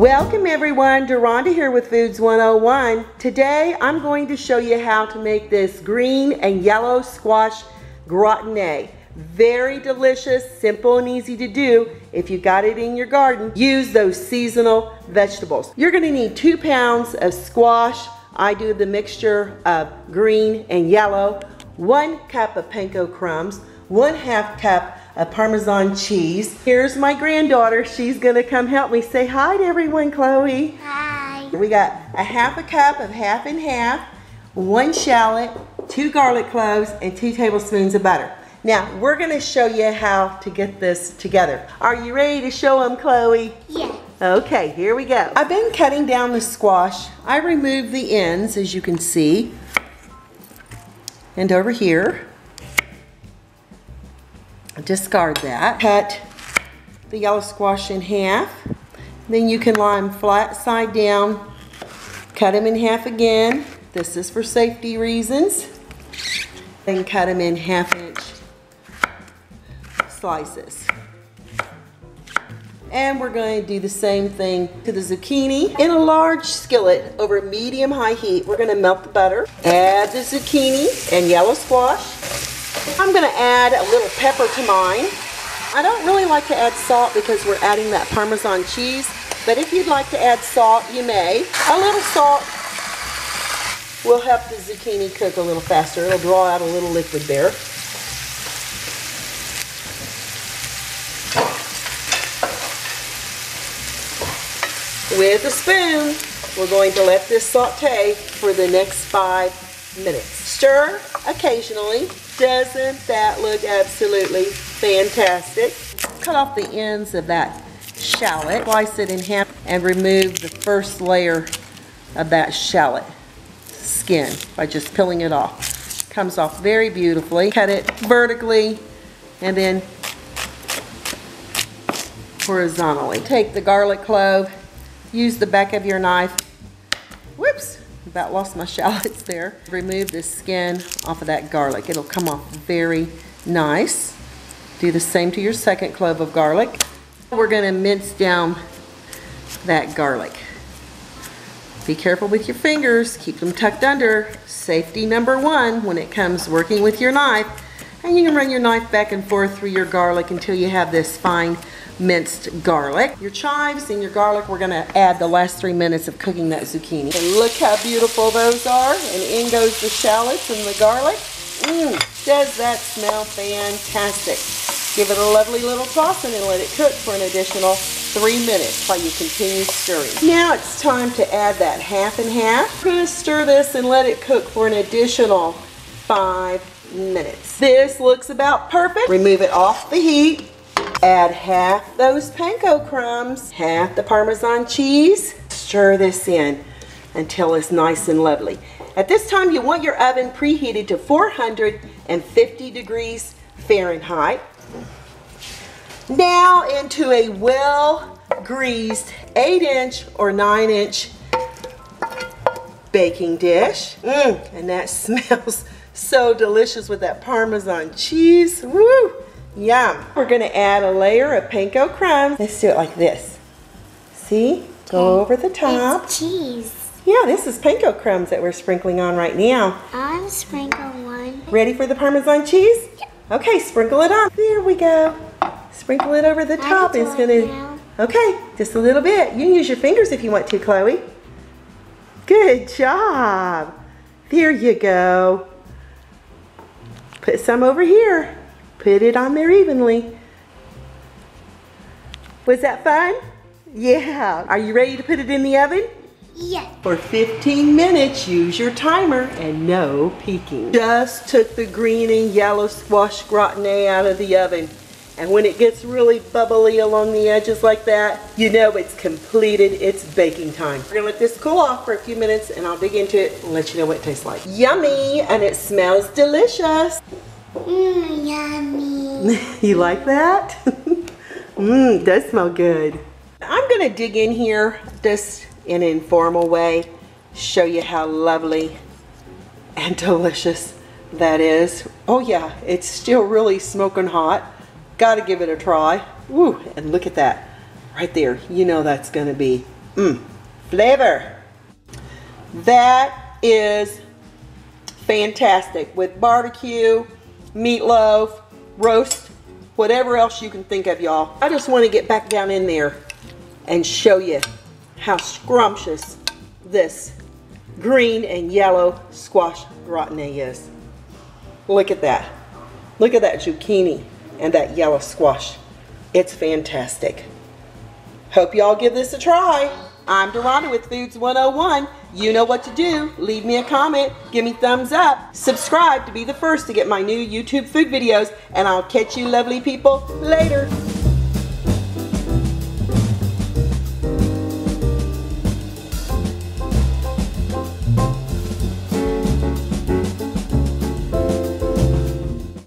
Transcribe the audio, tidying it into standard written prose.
Welcome everyone, Duranda here with Foods 101. Today I'm going to show you how to make this green and yellow squash gratin. Very delicious, simple and easy to do. If you got it in your garden, use those seasonal vegetables. You're going to need 2 pounds of squash. I do the mixture of green and yellow. 1 cup of panko crumbs, 1/2 cup of Parmesan cheese. Here's my granddaughter. She's gonna come help me. Say hi to everyone, Chloe. Hi. We got 1/2 cup of half and half, 1 shallot, 2 garlic cloves, and 2 tablespoons of butter. Now, we're gonna show you how to get this together. Are you ready to show them, Chloe? Yes. Okay, here we go. I've been cutting down the squash. I removed the ends, as you can see. And over here, discard that. Cut the yellow squash in half. Then you can lie them flat side down. Cut them in half again. This is for safety reasons. And cut them in 1/2-inch slices. And we're going to do the same thing to the zucchini. In a large skillet over medium-high heat, we're going to melt the butter. Add the zucchini and yellow squash. I'm going to add a little pepper to mine. I don't really like to add salt because we're adding that Parmesan cheese, but if you'd like to add salt, you may. A little salt will help the zucchini cook a little faster. It'll draw out a little liquid there. With a spoon, we're going to let this saute for the next 5 minutes. Stir occasionally. Doesn't that look absolutely fantastic? Cut off the ends of that shallot, slice it in half, and remove the first layer of that shallot skin by just peeling it off. Comes off very beautifully. Cut it vertically and then horizontally. Take the garlic clove, use the back of your knife. Whoops! About lost my shallots there. Remove the skin off of that garlic. It'll come off very nice. Do the same to your second clove of garlic. We're going to mince down that garlic. Be careful with your fingers. Keep them tucked under. Safety number 1 when it comes working with your knife. And you can run your knife back and forth through your garlic until you have this fine minced garlic. Your chives and your garlic, we're going to add the last 3 minutes of cooking that zucchini. And look how beautiful those are. And in goes the shallots and the garlic. Does that smell fantastic? Give it a lovely little toss and then let it cook for an additional 3 minutes while you continue stirring. Now it's time to add that half and half. We're going to stir this and let it cook for an additional 5 minutes. This looks about perfect. Remove it off the heat. Add half those panko crumbs, half the Parmesan cheese. Stir this in until it's nice and lovely. At this time, you want your oven preheated to 450 degrees Fahrenheit. Now into a well-greased 8-inch or 9-inch baking dish. And that smells so delicious with that Parmesan cheese. Woo! Yum. We're going to add a layer of panko crumbs. Let's do it like this. See? Go over the top. It's cheese. Yeah, this is panko crumbs that we're sprinkling on right now. I'm sprinkling one. Ready for the Parmesan cheese? Yep. Okay, sprinkle it on. There we go. Sprinkle it over the top. It's going to... Okay, just a little bit. You can use your fingers if you want to, Chloe. Good job. There you go. Put some over here. Put it on there evenly. Was that fun? Yeah. Are you ready to put it in the oven? Yes. For 15 minutes, use your timer and no peeking. Just took the green and yellow squash gratin out of the oven. And when it gets really bubbly along the edges like that, you know it's completed its baking time. We're gonna let this cool off for a few minutes and I'll dig into it and let you know what it tastes like. Yummy, and it smells delicious. Yummy. You like that? It does smell good. I'm gonna dig in here just in an informal way, show you how lovely and delicious that is. Oh yeah, it's still really smoking hot. Gotta give it a try. Woo, and look at that right there. You know that's gonna be Flavor. That is fantastic with barbecue, meatloaf, roast, whatever else you can think of, y'all. I just want to get back down in there and show you how scrumptious this green and yellow squash gratin is. Look at that. Look at that zucchini and that yellow squash. It's fantastic. Hope y'all give this a try. I'm Dorana with Foods 101. You know what to do. Leave me a comment, give me thumbs up, subscribe to be the first to get my new YouTube food videos, and I'll catch you lovely people later.